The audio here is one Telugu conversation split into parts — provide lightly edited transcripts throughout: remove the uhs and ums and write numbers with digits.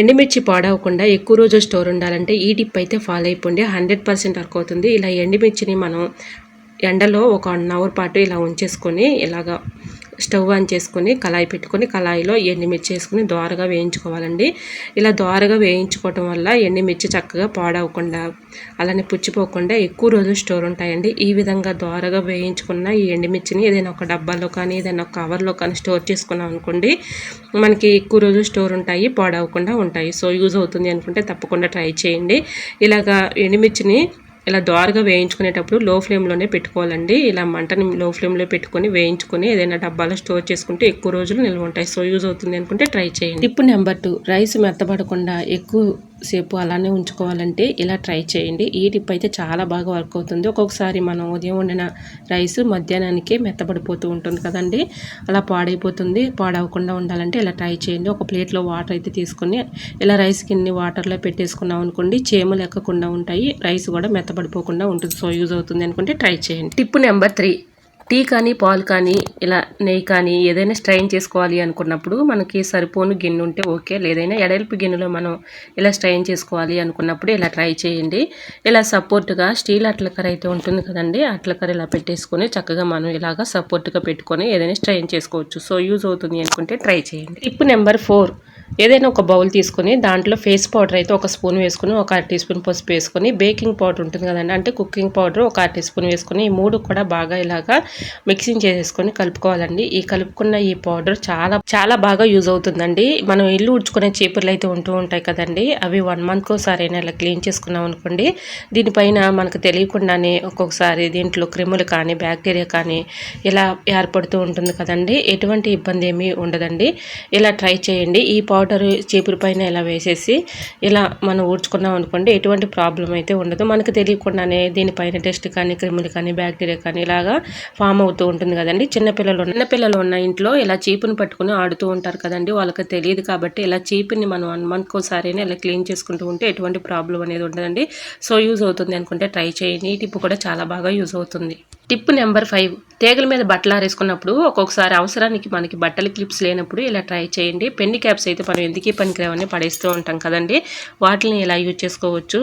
ఎండుమిర్చి పాడవకుండా ఎక్కువ రోజులు స్టోర్ ఉండాలంటే ఈ టిప్ అయితే ఫాలో అయిపోండి. 100% వర్క్ అవుతుంది. ఇలా ఎండుమిర్చిని మనం ఎండలో ఒక 1 అవర్ పాటు ఇలా ఉంచేసుకొని ఇలాగా స్టవ్ ఆన్ చేసుకొని కళాయి పెట్టుకొని కళాయిలో ఎండుమిర్చి వేసుకొని దోరగా వేయించుకోవాలండి. ఇలా దోరగా వేయించుకోవటం వల్ల ఎండుమిర్చి చక్కగా పాడవకుండా అలానే పుచ్చిపోకుండా ఎక్కువ రోజులు స్టోర్ ఉంటాయండి. ఈ విధంగా దోరగా వేయించుకున్న ఈ ఎండుమిర్చిని ఏదైనా ఒక డబ్బాలో కానీ ఏదైనా ఒక కవర్లో కానీ స్టోర్ చేసుకున్నాం అనుకోండి, మనకి ఎక్కువ రోజులు స్టోర్ ఉంటాయి, పాడవకుండా ఉంటాయి. సో యూజ్ అవుతుంది అనుకుంటే తప్పకుండా ట్రై చేయండి. ఇలాగా ఎండుమిర్చిని ఇలా దోరగా వేయించుకునేటప్పుడు లో ఫ్లేమ్లోనే పెట్టుకోవాలండి. ఇలా మంటని లో ఫ్లేమ్లో పెట్టుకొని వేయించుకొని ఏదైనా డబ్బాలో స్టోర్ చేసుకుంటే ఎక్కువ రోజులు నిల్వ ఉంటాయి. సో యూజ్ అవుతుంది అనుకుంటే ట్రై చేయండి. టిప్ నెంబర్ 2, రైస్ మెత్తబడకుండా ఎక్కువ సేపు అలానే ఉంచుకోవాలంటే ఇలా ట్రై చేయండి. ఈ టిప్ అయితే చాలా బాగా వర్క్ అవుతుంది. ఒక్కొక్కసారి మనం ఉదయం వండిన రైస్ మధ్యాహ్నానికే మెత్తబడిపోతూ ఉంటుంది కదండి, అలా పాడైపోతుంది. పాడవకుండా ఉండాలంటే ఇలా ట్రై చేయండి. ఒక ప్లేట్లో వాటర్ అయితే తీసుకొని ఇలా రైస్ కిన్ని వాటర్లో పెట్టేసుకున్నాం అనుకోండి, చీమలు ఎక్కకుండా ఉంటాయి, రైస్ కూడా మెత్తబడిపోకుండా ఉంటుంది. సో యూజ్ అవుతుంది అనుకుంటే ట్రై చేయండి. టిప్ నెంబర్ 3, టీ కానీ పాలు కానీ ఇలా నెయ్యి కానీ ఏదైనా స్ట్రైన్ చేసుకోవాలి అనుకున్నప్పుడు మనకి సరిపోను గిన్నె ఉంటే ఓకే, లేదైనా ఎడల్పు గిన్నెలో మనం ఇలా స్ట్రైన్ చేసుకోవాలి అనుకున్నప్పుడు ఇలా ట్రై చేయండి. ఇలా సపోర్ట్గా స్టీల్ అట్లకర అయితే ఉంటుంది కదండి, అట్లకర ఇలా పెట్టేసుకొని చక్కగా మనం ఇలాగా సపోర్ట్గా పెట్టుకొని ఏదైనా స్ట్రైన్ చేసుకోవచ్చు. సో యూజ్ అవుతుంది అనుకుంటే ట్రై చేయండి. టిప్ నెంబర్ 4, ఏదైనా ఒక బౌల్ తీసుకొని దాంట్లో ఫేస్ పౌడర్ అయితే ఒక స్పూన్ వేసుకొని, ఒక 1/2 టీ స్పూన్ పసుపు వేసుకొని, బేకింగ్ పౌడర్ ఉంటుంది కదండి అంటే కుకింగ్ పౌడర్ ఒక 1/2 టీ స్పూన్ వేసుకొని, ఈ 3 కూడా బాగా ఇలాగా మిక్సింగ్ చేసేసుకొని కలుపుకోవాలండి. ఈ కలుపుకున్న ఈ పౌడర్ చాలా చాలా బాగా యూజ్ అవుతుందండి. మనం ఇల్లు ఉడ్చుకునే చీపుర్లు అయితే ఉంటూ ఉంటాయి కదండి, అవి 1 మంత్కి ఒకసారి అయినా ఇలా క్లీన్ చేసుకున్నాం అనుకోండి, దీనిపైన మనకు తెలియకుండానే ఒక్కొక్కసారి దీంట్లో క్రిములు కానీ బ్యాక్టీరియా కానీ ఇలా ఏర్పడుతూ ఉంటుంది కదండి, ఎటువంటి ఇబ్బంది ఏమీ ఉండదండి. ఇలా ట్రై చేయండి. ఈ పౌడర్ చీపురు పైన ఇలా వేసేసి ఇలా మనం ఊడ్చుకున్నాం అనుకోండి, ఎటువంటి ప్రాబ్లం అయితే ఉండదు. మనకు తెలియకుండానే దీనిపైన టెస్ట్ కానీ క్రిములు కానీ బ్యాక్టీరియా కానీ ఇలాగా ఫామ్ అవుతూ ఉంటుంది కదండి. చిన్నపిల్లలు ఉన్న ఇంట్లో ఇలా చీపుని పట్టుకుని ఆడుతూ ఉంటారు కదండి, వాళ్ళకి తెలియదు కాబట్టి ఇలా చీపుని మనం 1 మంత్కి ఒకసారి ఇలా క్లీన్ చేసుకుంటూ ఉంటే ఎటువంటి ప్రాబ్లం అనేది ఉండదండి. సో యూజ్ అవుతుంది అనుకుంటే ట్రై చేయండి. ఈ టిప్ కూడా చాలా బాగా యూజ్ అవుతుంది. టిప్ నెంబర్ 5, తీగల మీద బట్టలు ఆరేసుకున్నప్పుడు ఒక్కొక్కసారి అవసరానికి మనకి బట్టల క్లిప్స్ లేనప్పుడు ఇలా ట్రై చేయండి. పెన్ని క్యాప్స్ అయితే మనం ఎందుకీ పనికిరావని పడేస్తూ ఉంటాం కదండి, వాటిని ఇలా యూజ్ చేసుకోవచ్చు.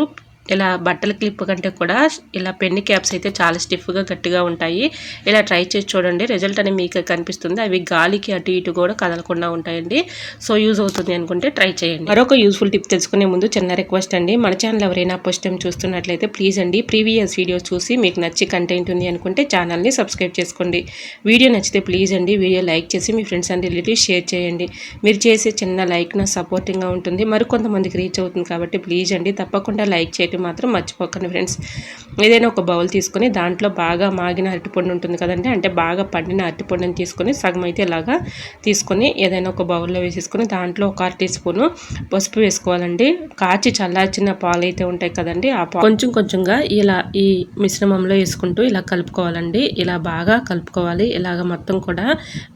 ఇలా బట్టల క్లిప్ కంటే కూడా ఇలా పెన్ని క్యాప్స్ అయితే చాలా స్టిఫ్గా గట్టిగా ఉంటాయి. ఇలా ట్రై చేసి చూడండి, రిజల్ట్ అనేది మీకు కనిపిస్తుంది. అవి గాలికి అటు ఇటు కూడా కదలకుండా ఉంటాయండి. సో యూజ్ అవుతుంది అనుకుంటే ట్రై చేయండి. మరొక యూస్ఫుల్ టిప్ తెలుసుకునే ముందు చిన్న రిక్వెస్ట్ అండి, మన ఛానల్ ఎవరైనా ఫస్ట్ టైం చూస్తున్నట్లయితే ప్లీజ్ అండి ప్రీవియస్ వీడియోస్ చూసి మీకు నచ్చి కంటెంట్ ఉంది అనుకుంటే ఛానల్ని సబ్స్క్రైబ్ చేసుకోండి. వీడియో నచ్చితే ప్లీజ్ అండి వీడియో లైక్ చేసి మీ ఫ్రెండ్స్ అండ్ రిలేటివ్స్ షేర్ చేయండి. మీరు చేసే చిన్న లైక్ నా సపోర్టింగ్గా ఉంటుంది, మరికొంతమందికి రీచ్ అవుతుంది కాబట్టి ప్లీజ్ అండి తప్పకుండా లైక్ చేయండి మాత్రం మర్చిపోకండి ఫ్రెండ్స్. ఏదైనా ఒక బౌల్ తీసుకొని దాంట్లో బాగా మాగిన అరటిపండు ఉంటుంది కదండి, అంటే బాగా పండిన అరటిపండుని తీసుకొని సగం అయితే ఇలాగా తీసుకొని ఏదైనా ఒక బౌల్లో వేసేసుకొని దాంట్లో ఒక 1/2 టీ స్పూను పసుపు వేసుకోవాలండి. కాచి చల్లార్చిన పాలు అయితే ఉంటాయి కదండి, ఆ పాలు కొంచెం కొంచెంగా ఇలా ఈ మిశ్రమంలో వేసుకుంటూ ఇలా కలుపుకోవాలండి. ఇలా బాగా కలుపుకోవాలి. ఇలాగ మొత్తం కూడా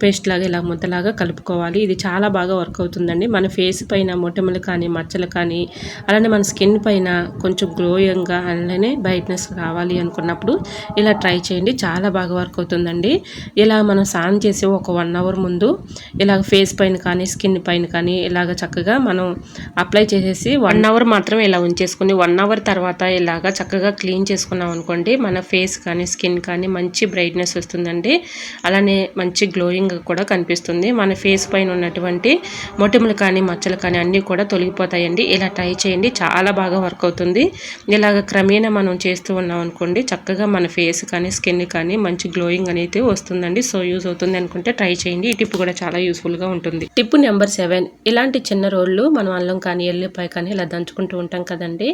పేస్ట్ లాగా ఇలా ముద్దలాగా కలుపుకోవాలి. ఇది చాలా బాగా వర్క్ అవుతుందండి. మన ఫేస్ పైన మొటిమలు కానీ మచ్చలు కానీ అలానే మన స్కిన్ పైన కొంచెం గ్లోయింగ్గా అలానే బ్రైట్నెస్ రావాలి అనుకున్నప్పుడు ఇలా ట్రై చేయండి, చాలా బాగా వర్క్ అవుతుందండి. ఇలా మనం స్నానం చేసి ఒక 1 అవర్ ముందు ఇలాగ ఫేస్ పైన కానీ స్కిన్ పైన కానీ ఇలాగ చక్కగా మనం అప్లై చేసేసి 1 అవర్ మాత్రం ఇలా ఉంచేసుకుని 1 అవర్ తర్వాత ఇలాగ చక్కగా క్లీన్ చేసుకున్నాం అనుకోండి, మన ఫేస్ కానీ స్కిన్ కానీ మంచి బ్రైట్నెస్ వస్తుందండి. అలానే మంచి గ్లోయింగ్ కూడా కనిపిస్తుంది. మన ఫేస్ పైన ఉన్నటువంటి మొటిమలు కానీ మచ్చలు కానీ అన్నీ కూడా తొలగిపోతాయండి. ఇలా ట్రై చేయండి, చాలా బాగా వర్క్ అవుతుంది. ఇలాగ క్రమేణా మనం చేస్తూ ఉన్నాం అనుకోండి, చక్కగా మన ఫేస్ కానీ స్కిన్ కానీ మంచి గ్లోయింగ్ అనేది వస్తుందండి. సో యూజ్ అవుతుంది అనుకుంటే ట్రై చేయండి. ఈ టిప్ కూడా చాలా యూస్ఫుల్గా ఉంటుంది. టిప్ నెంబర్ 7, ఇలాంటి చిన్న రోళ్ళు మనం అల్లం కానీ ఎల్లిపాయ కానీ ఇలా దంచుకుంటూ ఉంటాం కదండి,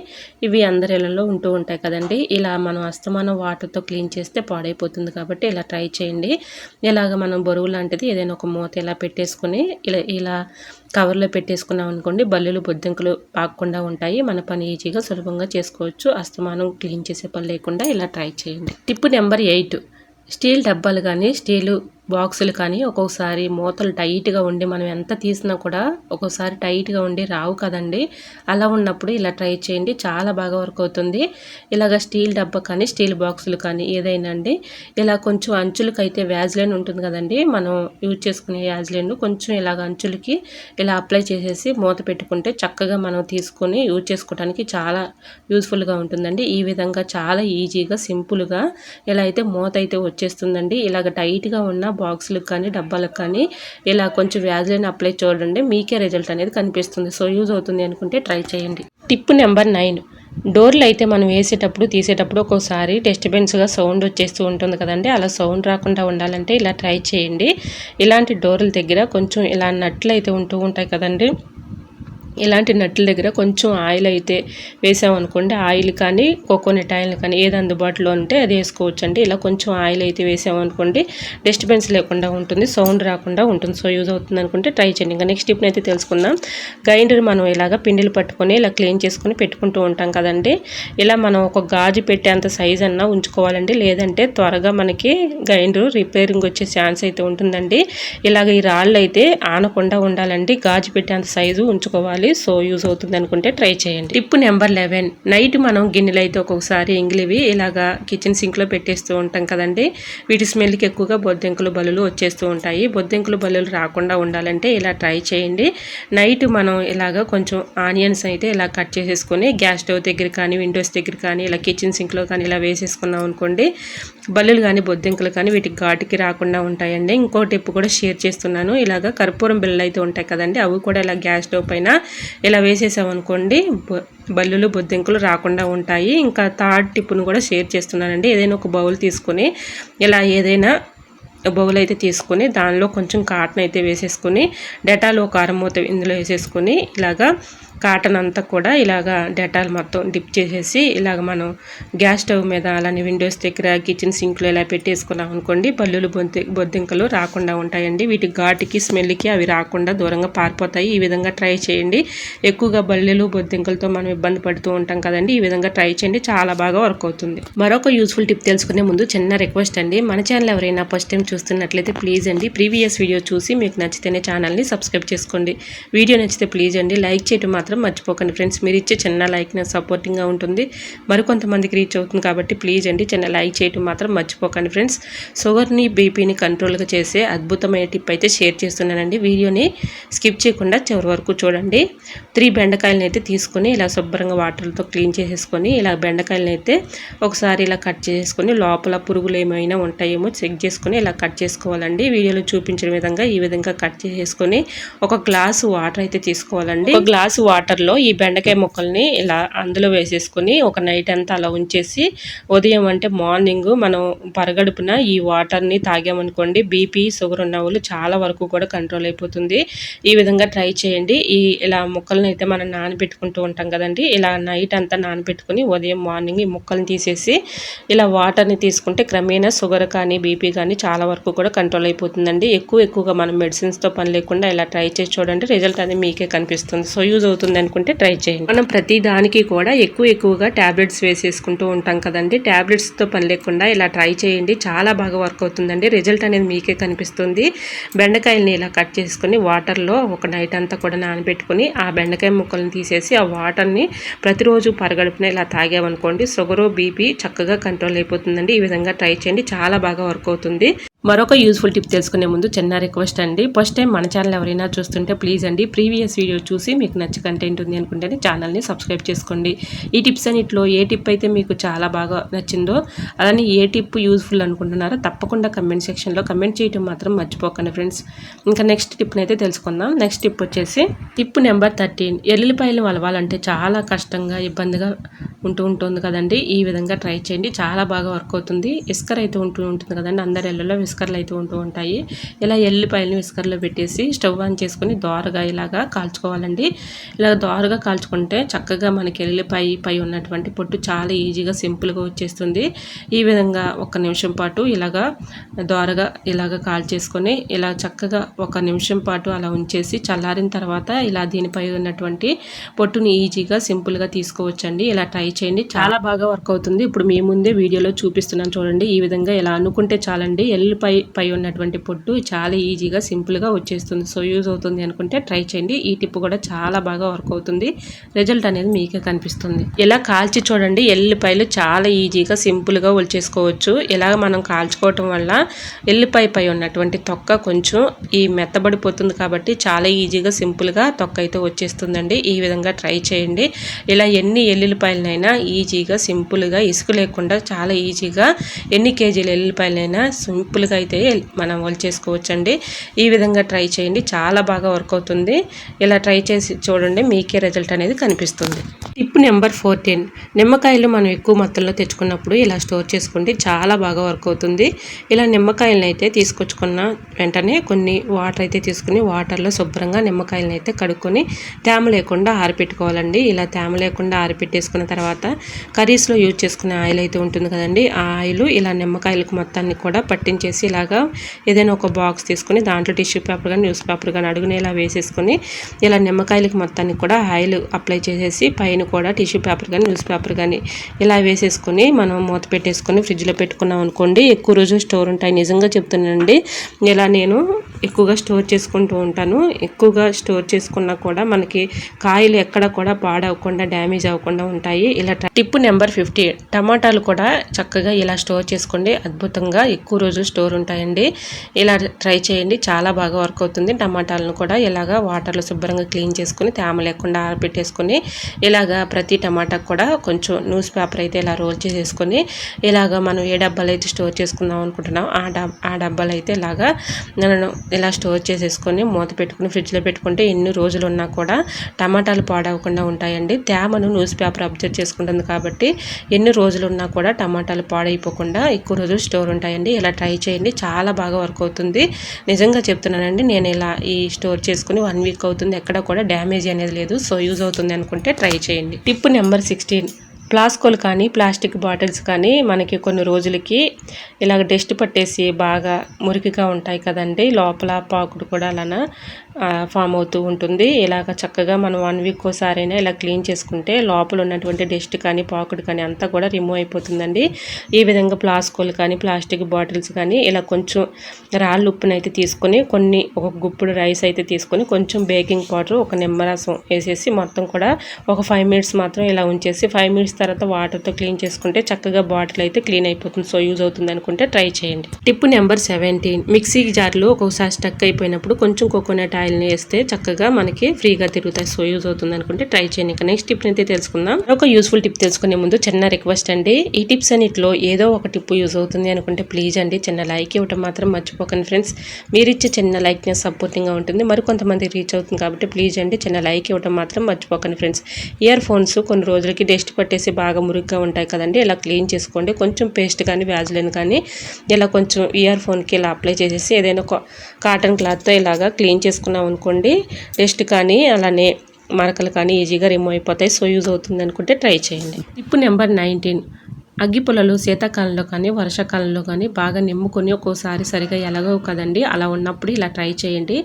ఇవి అందరి ఇళ్ళలో ఉంటూ ఉంటాయి కదండి. ఇలా మనం అస్తమానం వాటర్తో క్లీన్ చేస్తే పాడైపోతుంది కాబట్టి ఇలా ట్రై చేయండి. ఇలాగ మనం బరువు లాంటిది ఏదైనా ఒక మూత ఇలా పెట్టేసుకుని ఇలా కవర్లో పెట్టేసుకున్నాం అనుకోండి, బల్లులు బొద్దింకలు పాకకుండా ఉంటాయి. మన పని ఈజీగా సులభంగా చేసుకోవచ్చు. అస్తమానం క్లీన్ చేసే పని లేకుండా ఇలా ట్రై చేయండి. టిప్ నెంబర్ 8, స్టీల్ డబ్బాలు కానీ స్టీలు బాక్సులు కానీ ఒక్కొక్కసారి మూతలు టైట్గా ఉండి మనం ఎంత తీసినా కూడా ఒక్కొక్కసారి టైట్గా ఉండి రావు కదండి. అలా ఉన్నప్పుడు ఇలా ట్రై చేయండి, చాలా బాగా వర్క్ అవుతుంది. ఇలాగ స్టీల్ డబ్బా కానీ స్టీల్ బాక్సులు కానీ ఏదైనా అండి, ఇలా కొంచెం అంచులకైతే వ్యాజ్లైన్ ఉంటుంది కదండి, మనం యూజ్ చేసుకునే వ్యాజ్లైన్ కొంచెం ఇలాగ అంచులకి ఇలా అప్లై చేసేసి మూత పెట్టుకుంటే చక్కగా మనం తీసుకొని యూజ్ చేసుకోవడానికి చాలా యూజ్ఫుల్గా ఉంటుందండి. ఈ విధంగా చాలా ఈజీగా సింపుల్గా ఇలా అయితే మూత అయితే వచ్చేస్తుందండి. ఇలాగ టైట్గా ఉన్న బాక్సులకు కానీ డబ్బాలకు కానీ ఇలా కొంచెం వ్యాజ్లైన్ అప్లై చూడండి, మీకే రిజల్ట్ అనేది కనిపిస్తుంది. సో యూజ్ అవుతుంది అనుకుంటే ట్రై చేయండి. టిప్ నెంబర్ 9, డోర్లు అయితే మనం వేసేటప్పుడు తీసేటప్పుడు ఒక్కోసారి డిస్టర్బెన్స్గా సౌండ్ వచ్చేస్తూ ఉంటుంది కదండి. అలా సౌండ్ రాకుండా ఉండాలంటే ఇలా ట్రై చేయండి. ఇలాంటి డోర్ల దగ్గర కొంచెం ఇలా నట్లు అయితే ఉంటూ ఉంటాయి కదండి, ఇలాంటి నట్ల దగ్గర కొంచెం ఆయిల్ అయితే వేసామనుకోండి, ఆయిల్ కానీ కోకోనట్ ఆయిల్ కానీ ఏది అందుబాటులో ఉంటే అది వేసుకోవచ్చు అండి. ఇలా కొంచెం ఆయిల్ అయితే వేసామనుకోండి డిస్టర్బెన్స్ లేకుండా ఉంటుంది, సౌండ్ రాకుండా ఉంటుంది. సో యూజ్ అవుతుంది అనుకుంటే ట్రై చేయండి. ఇంకా నెక్స్ట్ టిప్ అయితే తెలుసుకుందాం. గ్రైండర్ మనం ఇలాగ పిండిలు పట్టుకొని ఇలా క్లీన్ చేసుకొని పెట్టుకుంటూ ఉంటాం కదండి. ఇలా మనం ఒక గాజు పెట్టేంత సైజ్ అన్నా ఉంచుకోవాలండి, లేదంటే త్వరగా మనకి గ్రైండర్ రిపేరింగ్ వచ్చే ఛాన్స్ అయితే ఉంటుందండి. ఇలాగ ఈ రాళ్ళు అయితే ఆనకుండా ఉండాలండి, గాజు పెట్టేంత సైజు ఉంచుకోవాలి. సో యూజ్ అవుతుంది అనుకుంటే ట్రై చేయండి. టిప్ నెంబర్ 11, నైట్ మనం గిన్నెలు అయితే ఒక్కొక్కసారి ఎంగిలివి ఇలాగా కిచెన్ సింక్లో పెట్టేస్తూ ఉంటాం కదండి. వీటి స్మెల్కి ఎక్కువగా బొద్దింకలు బల్లులు వచ్చేస్తూ ఉంటాయి. బొద్దింకలు బల్లులు రాకుండా ఉండాలంటే ఇలా ట్రై చేయండి. నైట్ మనం ఇలాగా కొంచెం ఆనియన్స్ అయితే ఇలా కట్ చేసేసుకొని గ్యాస్ స్టవ్ దగ్గర కానీ విండోస్ దగ్గర కానీ ఇలా కిచెన్ సింక్లో కానీ ఇలా వేసేసుకున్నాం అనుకోండి, బల్లులు కానీ బొద్దింకలు కానీ వీటికి ఘాటుకి రాకుండా ఉంటాయండి. ఇంకో టిప్ కూడా షేర్ చేస్తున్నాను. ఇలాగా కర్పూరం బిళ్ళలు అయితే ఉంటాయి కదండి, అవి కూడా ఇలా గ్యాస్ స్టవ్ పైన ఇలా వేసేసామనుకోండి బల్లులు బొద్దింకలు రాకుండా ఉంటాయి. ఇంకా థర్డ్ టిప్ను కూడా షేర్ చేస్తున్నానండి. ఏదైనా ఒక బౌల్ తీసుకొని ఇలా ఏదైనా బౌల్ అయితే తీసుకొని దానిలో కొంచెం కాటన్ అయితే వేసేసుకొని డెటాల్ ఒక అరమూత ఇందులో వేసేసుకొని ఇలాగా కాటన్ అంతా కూడా ఇలాగా డెటాల్ మొత్తం డిప్ చేసేసి ఇలాగ మనం గ్యాస్ స్టవ్ మీద అలానే విండోస్ దగ్గర కిచెన్ సింక్లో ఇలా పెట్టేసుకున్నాం అనుకోండి, బల్లులు బొద్దింకలు రాకుండా ఉంటాయండి. వీటి ఘాటుకి స్మెల్కి అవి రాకుండా దూరంగా పారిపోతాయి. ఈ విధంగా ట్రై చేయండి. ఎక్కువగా బల్లులు బొద్దింకలతో మనం ఇబ్బంది పడుతూ ఉంటాం కదండి, ఈ విధంగా ట్రై చేయండి, చాలా బాగా వర్క్ అవుతుంది. మరొక యూస్ఫుల్ టిప్ తెలుసుకునే ముందు చిన్న రిక్వెస్ట్ అండి, మన ఛానల్ ఎవరైనా ఫస్ట్ టైం చూస్తున్నట్లయితే ప్లీజ్ అండి ప్రీవియస్ వీడియో చూసి మీకు నచ్చితేనే ఛానల్ని సబ్స్క్రైబ్ చేసుకోండి. వీడియో నచ్చితే ప్లీజ్ అండి లైక్ చేయడం మాత్రం మర్చిపోకండి ఫ్రెండ్స్. మీరు ఇచ్చే చిన్న లైక్ నాకు సపోర్టింగ్గా ఉంటుంది, మరికొంతమందికి రీచ్ అవుతుంది కాబట్టి ప్లీజ్ అండి చిన్న లైక్ చేయడం మాత్రం మర్చిపోకండి ఫ్రెండ్స్. షుగర్ని బీపీని కంట్రోల్గా చేసే అద్భుతమైన టిప్ అయితే షేర్ చేస్తున్నానండి. వీడియోని స్కిప్ చేయకుండా చివరి వరకు చూడండి. 3 బెండకాయలను అయితే తీసుకొని ఇలా శుభ్రంగా వాటర్తో క్లీన్ చేసేసుకొని ఇలా బెండకాయలను అయితే ఒకసారి ఇలా కట్ చేసుకొని లోపల పురుగులు ఏమైనా ఉంటాయేమో చెక్ చేసుకొని ఇలా కట్ చేసుకోవాలండి. వీడియోలో చూపించిన విధంగా ఈ విధంగా కట్ చేసేసుకొని ఒక గ్లాసు వాటర్ అయితే తీసుకోవాలండి. ఒక గ్లాసు వాటర్లో ఈ బెండకాయ ముక్కల్ని ఇలా అందులో వేసేసుకొని ఒక నైట్ అంతా అలా ఉంచేసి ఉదయం అంటే మార్నింగ్ మనం పరగడుపున ఈ వాటర్ని తాగామనుకోండి బీపీ షుగర్ ఉన్న వాళ్ళు చాలా వరకు కూడా కంట్రోల్ అయిపోతుంది. ఈ విధంగా ట్రై చేయండి. ఇలా ముక్కల్ని అయితే మనం నానబెట్టుకుంటూ ఉంటాం కదండి, ఇలా నైట్ అంతా నానబెట్టుకుని ఉదయం మార్నింగ్ ఈ ముక్కల్ని తీసేసి ఇలా వాటర్ని తీసుకుంటే క్రమేణా షుగర్ కానీ బీపీ కానీ చాలా వరకు కూడా కంట్రోల్ అయిపోతుందండి. ఎక్కువగా మనం మెడిసిన్స్తో పని లేకుండా ఇలా ట్రై చేసి చూడండి, రిజల్ట్ అనేది మీకే కనిపిస్తుంది. సో యూజ్ అవుతుంది అనుకుంటే ట్రై చేయండి. మనం ప్రతి దానికి కూడా ఎక్కువగా ట్యాబ్లెట్స్ వేసేసుకుంటూ ఉంటాం కదండి, ట్యాబ్లెట్స్తో పని లేకుండా ఇలా ట్రై చేయండి, చాలా బాగా వర్క్ అవుతుందండి, రిజల్ట్ అనేది మీకే కనిపిస్తుంది. బెండకాయల్ని ఇలా కట్ చేసుకొని వాటర్లో ఒక నైట్ అంతా కూడా నానబెట్టుకొని ఆ బెండకాయ ముక్కల్ని తీసేసి ఆ వాటర్ని ప్రతిరోజు పరగడుపున ఇలా తాగామనుకోండి షుగరు బీపీ చక్కగా కంట్రోల్ అయిపోతుందండి. ఈ విధంగా ట్రై చేయండి, చాలా బాగా వర్క్ అవుతుంది. మరొక యూస్ఫుల్ టిప్ తెలుసుకునే ముందు చిన్న రిక్వెస్ట్ అండి, ఫస్ట్ టైం మన ఛానల్ ఎవరైనా చూస్తుంటే ప్లీజ్ అండి ప్రీవియస్ వీడియో చూసి మీకు నచ్చ కంటెంట్ ఉంది అనుకుంటేనే ఛానల్ని సబ్స్క్రైబ్ చేసుకోండి. ఈ టిప్స్ అన్నిట్లో ఏ టిప్ అయితే మీకు చాలా బాగా నచ్చిందో అలానే ఏ టిప్ యూస్ఫుల్ అనుకుంటున్నారో తప్పకుండా కమెంట్ సెక్షన్లో కమెంట్ చేయడం మాత్రం మర్చిపోకండి ఫ్రెండ్స్. ఇంకా నెక్స్ట్ టిప్ని అయితే తెలుసుకుందాం. నెక్స్ట్ టిప్ వచ్చేసి టిప్ నెంబర్ 13, ఎల్లుల్లిపాయలు వలవాలంటే చాలా కష్టంగా ఇబ్బందిగా ఉంటుంది కదండి. ఈ విధంగా ట్రై చేయండి, చాలా బాగా వర్క్ అవుతుంది. విస్కర్ అయితే ఉంటుంది కదండి, అందరి ఇళ్ళలో విస్కర్లు అయితే ఉంటూ ఉంటాయి. ఇలా ఎల్లిపాయలని విస్కర్లో పెట్టేసి స్టవ్ ఆన్ చేసుకొని దోరగా ఇలాగా కాల్చుకోవాలండి. ఇలా దోరగా కాల్చుకుంటే చక్కగా మనకి ఎల్లిపాయ ఉన్నటువంటి పొట్టు చాలా ఈజీగా సింపుల్గా వచ్చేస్తుంది. ఈ విధంగా 1 నిమిషం పాటు ఇలాగా దోరగా ఇలాగా కాల్చేసుకొని ఇలా చక్కగా 1 నిమిషం పాటు అలా ఉంచేసి చల్లారిన తర్వాత ఇలా దీనిపై ఉన్నటువంటి పొట్టుని ఈజీగా సింపుల్గా తీసుకోవచ్చండి. ఇలా ట్రై చేయండి, చాలా బాగా వర్క్ అవుతుంది. ఇప్పుడు మీ ముందే వీడియోలో చూపిస్తున్నాను చూడండి. ఈ విధంగా ఇలా అనుకుంటే చాలండి, ఎల్లుల్లిపాయ పై ఉన్నటువంటి పొట్టు చాలా ఈజీగా సింపుల్గా వచ్చేస్తుంది. సో యూజ్ అవుతుంది అనుకుంటే ట్రై చేయండి. ఈ టిప్ కూడా చాలా బాగా వర్క్ అవుతుంది. రిజల్ట్ అనేది మీకే కనిపిస్తుంది. ఇలా కాల్చి చూడండి, ఎల్లిపాయలు చాలా ఈజీగా సింపుల్గా ఒలిచేసుకోవచ్చు. ఇలా మనం కాల్చుకోవటం వల్ల ఎల్లిపాయ పై ఉన్నటువంటి తొక్క కొంచెం ఈ మెత్తబడిపోతుంది కాబట్టి చాలా ఈజీగా సింపుల్గా తొక్క అయితే వచ్చేస్తుందండి. ఈ విధంగా ట్రై చేయండి. ఇలా ఎన్ని ఎల్లుల్లిపాయలనైనా ఈజీగా సింపుల్గా ఇసుక లేకుండా చాలా ఈజీగా ఎన్ని కేజీల ఎల్లుల్లిపాయలైనా సింపుల్గా అయితే మనం ఒలిచేసుకోవచ్చండి. ఈ విధంగా ట్రై చేయండి, చాలా బాగా వర్క్ అవుతుంది. ఇలా ట్రై చేసి చూడండి, మీకే రిజల్ట్ అనేది కనిపిస్తుంది. టిప్ నెంబర్ 14, నిమ్మకాయలు మనం ఎక్కువ మొత్తంలో తెచ్చుకున్నప్పుడు ఇలా స్టోర్ చేసుకుంటే చాలా బాగా వర్క్ అవుతుంది. ఇలా నిమ్మకాయలను అయితే తీసుకొచ్చుకున్న వెంటనే కొన్ని వాటర్ అయితే తీసుకుని వాటర్లో శుభ్రంగా నిమ్మకాయలను అయితే కడుక్కొని తేమ లేకుండా ఆరిపెట్టుకోవాలండి. ఇలా తేమ లేకుండా ఆరిపెట్టేసుకున్న తర్వాత కర్రీస్లో యూజ్ చేసుకునే ఆయిల్ అయితే ఉంటుంది కదండి, ఆ ఆయిల్ ఇలా నిమ్మకాయలకు మొత్తాన్ని కూడా పట్టించేసి ఇలాగా ఏదైనా ఒక బాక్స్ తీసుకుని దాంట్లో టిష్యూ పేపర్ కానీ న్యూస్ పేపర్ కానీ అడుగునే ఇలా వేసేసుకొని ఇలా నిమ్మకాయలకు మొత్తానికి కూడా ఆయిల్ అప్లై చేసేసి పైన కూడా టిష్యూ పేపర్ కానీ న్యూస్ పేపర్ కానీ ఇలా వేసేసుకొని మనం మూత పెట్టేసుకొని ఫ్రిడ్జ్లో పెట్టుకున్నాం అనుకోండి, ఎక్కువ రోజులు స్టోర్ ఉంటాయి. నిజంగా చెప్తున్నానండి, ఇలా నేను ఎక్కువగా స్టోర్ చేసుకుంటూ ఉంటాను. ఎక్కువగా స్టోర్ చేసుకున్నా కూడా మనకి కాయలు ఎక్కడ కూడా పాడవకుండా డ్యామేజ్ అవ్వకుండా ఉంటాయి. ఇలా టిప్ నెంబర్ 50, టమాటాలు కూడా చక్కగా ఇలా స్టోర్ చేసుకోండి. అద్భుతంగా ఎక్కువ రోజులు స్టోర్ ఉంటాయండి. ఇలా ట్రై చేయండి, చాలా బాగా వర్క్ అవుతుంది. టమాటాలను కూడా ఇలాగా వాటర్లో శుభ్రంగా క్లీన్ చేసుకుని తేమ లేకుండా ఆరబెట్టేసుకొని ఇలాగా ప్రతి టమాటాకు కూడా కొంచెం న్యూస్ పేపర్ అయితే ఇలా రోల్ చేసేసుకొని ఇలాగా మనం ఏ డబ్బాలు అయితే స్టోర్ చేసుకుందాం అనుకుంటున్నాం ఆ డబ్బాలు అయితే ఇలాగా నేను ఇలా స్టోర్ చేసేసుకొని మూత పెట్టుకుని ఫ్రిడ్జ్లో పెట్టుకుంటే ఎన్ని రోజులు ఉన్నా కూడా టమాటాలు పాడవకుండా ఉంటాయండి. తేమను న్యూస్ పేపర్ అబ్జర్వ్ చేసుకుంటుంది కాబట్టి ఎన్ని రోజులు ఉన్నా కూడా టమాటాలు పాడైపోకుండా ఎక్కువ రోజులు స్టోర్ ఉంటాయండి. ఇలా ట్రై చేయండి, చాలా బాగా వర్క్ అవుతుంది. నిజంగా చెప్తున్నానండి, నేను ఇలా ఈ స్టోర్ చేసుకుని 1 వీక్ అవుతుంది, ఎక్కడ కూడా డ్యామేజ్ అనేది లేదు. సో యూజ్ అవుతుంది అనుకుంటే ట్రై చేయండి. టిప్ నెంబర్ 16, ప్లాస్కోలు కానీ ప్లాస్టిక్ బాటిల్స్ కానీ మనకి కొన్ని రోజులకి ఇలాగ డస్ట్ పట్టేసి బాగా మురికిగా ఉంటాయి కదండి, లోపల పాకుడు కూడా అలానా ఫామ్ అవుతూ ఉంటుంది. ఇలాగ చక్కగా మనం 1 వీక్ ఒకసారైనా ఇలా క్లీన్ చేసుకుంటే లోపల ఉన్నటువంటి డస్ట్ కానీ పాకుడు కానీ అంతా కూడా రిమూవ్ అయిపోతుందండి. ఈ విధంగా ప్లాస్కోలు కానీ ప్లాస్టిక్ బాటిల్స్ కానీ ఇలా కొంచెం రాళ్ళు ఉప్పునైతే తీసుకొని ఒక గుప్పుడు రైస్ అయితే తీసుకొని కొంచెం బేకింగ్ పౌడర్ ఒక నిమ్మరసం వేసేసి మొత్తం కూడా ఒక 5 మినిట్స్ మాత్రం ఇలా ఉంచేసి 5 మినిట్స్ తర్వాత వాటర్తో క్లీన్ చేసుకుంటే చక్కగా బాటిల్ అయితే క్లీన్ అయిపోతుంది. సో యూజ్ అవుతుంది అనుకుంటే ట్రై చేయండి. టిప్ నెంబర్ 17, మిక్సీ జార్లు ఒక్కొక్కసారి స్టక్ అయిపోయినప్పుడు కొంచెం కోకోనట్ ఆయిల్ని వేస్తే చక్కగా మనకి ఫ్రీగా తిరుగుతాయి. సో యూజ్ అవుతుంది అనుకుంటే ట్రై చేయండి. ఇంకా నెక్స్ట్ టిప్ అయితే తెలుసుకుందాం. ఒక యూస్ఫుల్ టిప్ తెలుసుకునే ముందు చిన్న రిక్వెస్ట్ అండి, ఈ టిప్స్ అన్నిటిలో ఏదో ఒక టిప్ యూజ్ అవుతుంది అనుకుంటే ప్లీజ్ అండి చిన్న లైక్ ఇవ్వటం మాత్రం మర్చిపోకండి ఫ్రెండ్స్. మీరు ఇచ్చే చిన్న లైక్నెస్ సపోర్టింగ్గా ఉంటుంది, మరి కొంతమంది రీచ్ అవుతుంది కాబట్టి ప్లీజ్ అండి చిన్న లైక్ ఇవ్వటం మాత్రం మర్చిపోకండి ఫ్రెండ్స్. ఇయర్ ఫోన్స్ కొన్ని రోజులకి డస్ట్ పట్టేసి బాగా మురిగ్గా ఉంటాయి కదండి, ఇలా క్లీన్ చేసుకోండి. కొంచెం పేస్ట్ కానీ వ్యాజ్లైన్ కానీ ఇలా కొంచెం ఇయర్ ఫోన్కి ఇలా అప్లై చేసేసి ఏదైనా కాటన్ క్లాత్తో ఇలాగా క్లీన్ చేసుకున్నాం అనుకోండి, డస్ట్ కానీ అలానే మరకలు కానీ ఈజీగా రిమూవ్ అయిపోతాయి. సో యూజ్ అవుతుంది అనుకుంటే ట్రై చేయండి. టిప్ నెంబర్ 19, అగ్గిపుల్లలు శీతాకాలంలో కానీ వర్షాకాలంలో కానీ బాగా నిమ్ముకొని ఒక్కోసారి సరిగా ఎలాగో కదండి, అలా ఉన్నప్పుడు ఇలా ట్రై చేయండి.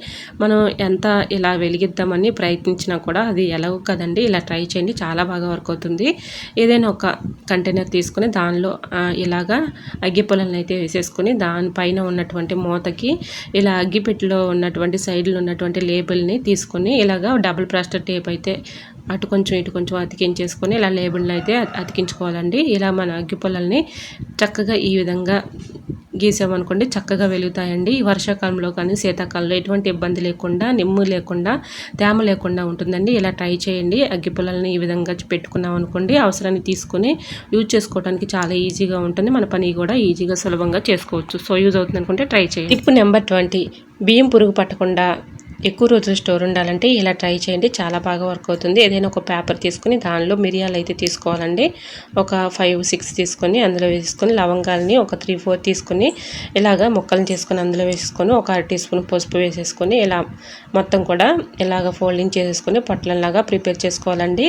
మనం ఎంత ఇలా వెలిగిద్దామని ప్రయత్నించినా కూడా అది ఎలాగో కదండి, ఇలా ట్రై చేయండి, చాలా బాగా వర్క్ అవుతుంది. ఏదైనా ఒక కంటైనర్ తీసుకుని దానిలో ఇలాగా అగ్గిపుల్లలను అయితే వేసేసుకుని దానిపైన ఉన్నటువంటి మూతకి ఇలా అగ్గిపెట్టెలో ఉన్నటువంటి సైడ్లో ఉన్నటువంటి లేబుల్ని తీసుకొని ఇలాగా డబుల్ ప్లాస్టర్ టేప్ అయితే అటు కొంచెం ఇటు కొంచెం అతికించేసుకొని ఇలా లేబుల్ని అయితే అతికించుకోవాలండి. ఇలా మన అగ్గిపుల్లల్ని చక్కగా ఈ విధంగా గీసామనుకోండి చక్కగా వెలుగుతాయండి. ఈ వర్షాకాలంలో కానీ శీతాకాలంలో ఎటువంటి ఇబ్బంది లేకుండా నిమ్ము లేకుండా తేమ లేకుండా ఉంటుందండి. ఇలా ట్రై చేయండి. అగ్గిపుల్లల్ని ఈ విధంగా పెట్టుకున్నాం అనుకోండి అవసరాన్ని తీసుకొని యూజ్ చేసుకోవడానికి చాలా ఈజీగా ఉంటుంది, మన పని కూడా ఈజీగా సులభంగా చేసుకోవచ్చు. సో యూజ్ అవుతుంది అనుకుంటే ట్రై చేయండి. టిప్ నెంబర్ 20, బియ్యం పురుగు పట్టకుండా ఎక్కువ రోజులు స్టోర్ ఉండాలంటే ఇలా ట్రై చేయండి, చాలా బాగా వర్క్ అవుతుంది. ఏదైనా ఒక పేపర్ తీసుకుని దానిలో మిరియాలు అయితే తీసుకోవాలండి. ఒక 5-6 తీసుకొని అందులో వేసుకొని లవంగాల్ని ఒక 3-4 తీసుకొని ఇలాగా ముక్కలను చేసుకొని అందులో వేసుకొని ఒక 1 టీ స్పూన్ పసుపు వేసేసుకొని ఇలా మొత్తం కూడా ఇలాగ ఫోల్డింగ్ చేసేసుకొని పొట్లంలాగా ప్రిపేర్ చేసుకోవాలండి.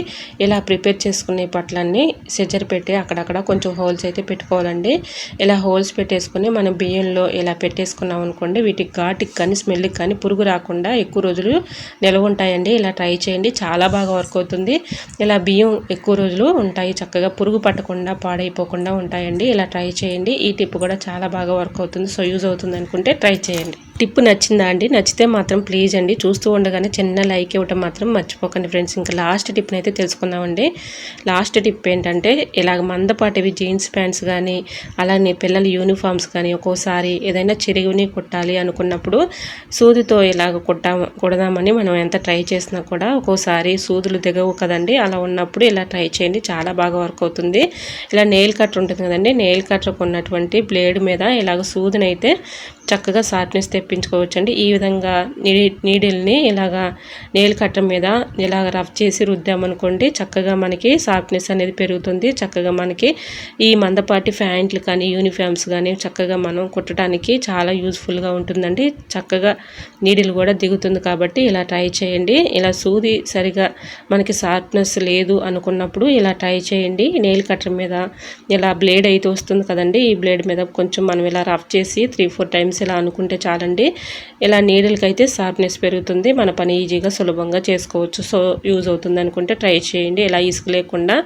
ఇలా ప్రిపేర్ చేసుకునే పొట్లాన్ని సిజర్ పెట్టి అక్కడక్కడ కొంచెం హోల్స్ అయితే పెట్టుకోవాలండి. ఇలా హోల్స్ పెట్టేసుకొని మనం బియ్యంలో ఇలా పెట్టేసుకున్నాం అనుకోండి వీటికి ఘాటుకి కానీ స్మెల్కి కానీ పురుగు రాకుండా ఎక్కువ రోజులు నిల్వ ఉంటాయండి. ఇలా ట్రై చేయండి, చాలా బాగా వర్క్ అవుతుంది. ఇలా బియ్యం ఎక్కువ రోజులు ఉంటాయి, చక్కగా పురుగు పట్టకుండా పాడైపోకుండా ఉంటాయండి. ఇలా ట్రై చేయండి. ఈ టిప్ కూడా చాలా బాగా వర్క్ అవుతుంది. సో యూజ్ అవుతుంది అనుకుంటే ట్రై చేయండి. టిప్ నచ్చిందా అండి? నచ్చితే మాత్రం ప్లీజ్ అండి చూస్తూ ఉండగానే చిన్న లైక్ ఇవ్వటం మాత్రం మర్చిపోకండి ఫ్రెండ్స్. ఇంకా లాస్ట్ టిప్ని అయితే తెలుసుకుందామండి. లాస్ట్ టిప్ ఏంటంటే, ఇలాగ మందపాటివి జీన్స్ ప్యాంట్స్ కానీ అలానే పిల్లల యూనిఫామ్స్ కానీ ఒక్కోసారి ఏదైనా చిరుగుని కుట్టాలి అనుకున్నప్పుడు సూదితో ఇలాగ కుడదామని మనం ఎంత ట్రై చేసినా కూడా ఒక్కోసారి సూదులు దిగవు కదండి. అలా ఉన్నప్పుడు ఇలా ట్రై చేయండి, చాలా బాగా వర్క్ అవుతుంది. ఇలా నెయిల్ కట్టర్ ఉంటుంది కదండి, నెయిల్ కట్టర్కు ఉన్నటువంటి బ్లేడ్ మీద ఇలాగ సూదిని అయితే చక్కగా షార్ప్నెస్ తెప్పించుకోవచ్చండి. ఈ విధంగా నీడిల్ని ఇలాగా నెయిల్ కట్టర్ మీద ఇలాగ రఫ్ చేసి రుద్దామనుకోండి, చక్కగా మనకి షార్ప్నెస్ అనేది పెరుగుతుంది. చక్కగా మనకి ఈ మందపాటి ప్యాంట్లు కానీ యూనిఫామ్స్ కానీ చక్కగా మనం కుట్టడానికి చాలా యూజ్ఫుల్గా ఉంటుందండి. చక్కగా నీడిల్ కూడా దిగుతుంది కాబట్టి ఇలా ట్రై చేయండి. ఇలా సూది సరిగా మనకి షార్ప్నెస్ లేదు అనుకున్నప్పుడు ఇలా ట్రై చేయండి. నెయిల్ కట్టర్ మీద ఇలా బ్లేడ్ అయితే వస్తుంది కదండి, ఈ బ్లేడ్ మీద కొంచెం మనం ఇలా రఫ్ చేసి 3-4 టైమ్స్ ఇలా అనుకుంటే చాలండి. ఇలా నీడిల్కి అయితే షార్ప్నెస్ పెరుగుతుంది, మన పని ఈజీగా సులభంగా చేసుకోవచ్చు. సో యూజ్ అవుతుంది అనుకుంటే ట్రై చేయండి. ఇలా ఇసుక లేకుండా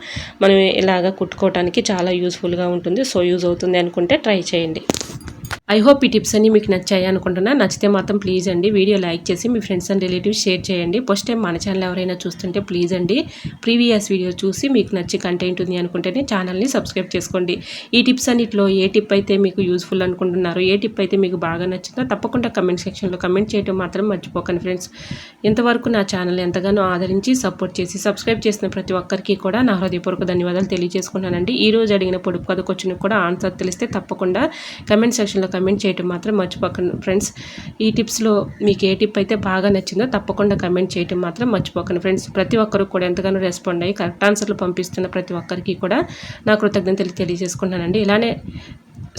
మనం ఇలాగ కుట్టుకోవడానికి చాలా యూజ్ఫుల్గా ఉంటుంది. సో యూజ్ అవుతుంది అనుకుంటే ట్రై చేయండి. ఐ హోప్ ఈ టిప్స్ అన్ని మీకు నచ్చాయి అనుకుంటున్నా. నచ్చితే మాత్రం ప్లీజ్ అండి వీడియో లైక్ చేసి మీ ఫ్రెండ్స్ అండ్ రిలేటివ్స్ షేర్ చేయండి. ఫస్ట్ టైం మన ఛానల్ ఎవరైనా చూస్తుంటే ప్లీజ్ అండి ప్రీవియస్ వీడియో చూసి మీకు నచ్చి కంటెంట్ ఉంది అనుకుంటేనే ఛానల్ని సబ్స్క్రైబ్ చేసుకోండి. ఈ టిప్స్ అన్నిట్లో ఏ టిప్ అయితే మీకు యూజ్ఫుల్ అనుకుంటున్నారో, ఏ టిప్ అయితే మీకు బాగా నచ్చిందో తప్పకుండా కమెంట్ సెక్షన్లో కమెంట్ చేయడం మాత్రం మర్చిపోకండి ఫ్రెండ్స్. ఇంతవరకు నా ఛానల్ ఎంతగానో ఆదరించి సపోర్ట్ చేసి సబ్స్క్రైబ్ చేసిన ప్రతి ఒక్కరికి కూడా నా హృదయపూర్వక ధన్యవాదాలు తెలియజేసుకున్నానండి. ఈ రోజు అడిగిన పొడుపు కథ క్వశ్చన్ కూడా ఆన్సర్ తెలిస్తే తప్పకుండా కమెంట్ సెక్షన్లో కమెంట్ చేయటం మాత్రం మర్చిపోకండి ఫ్రెండ్స్. ఈ టిప్స్లో మీకు ఏ టిప్ అయితే బాగా నచ్చిందో తప్పకుండా కమెంట్ చేయటం మాత్రం మర్చిపోకండి ఫ్రెండ్స్. ప్రతి ఒక్కరు కూడా ఎంతగానో రెస్పాండ్ అయ్యి కరెక్ట్ ఆన్సర్లు పంపిస్తున్న ప్రతి ఒక్కరికి కూడా నా కృతజ్ఞతలు తెలియజేసుకుంటానండి. ఇలానే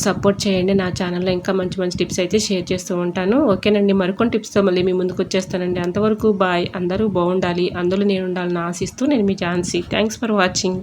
సపోర్ట్ చేయండి. నా ఛానల్లో ఇంకా మంచి మంచి టిప్స్ అయితే షేర్ చేస్తూ ఉంటాను. ఓకేనండి, మరికొన్ని టిప్స్తో మళ్ళీ మీ ముందుకు వచ్చేస్తానండి. అంతవరకు బాయ్. అందరూ బాగుండాలి, అందులో నేను ఉండాలని ఆశిస్తూ నేను మీ ఝాన్సీ. Thanks for watching.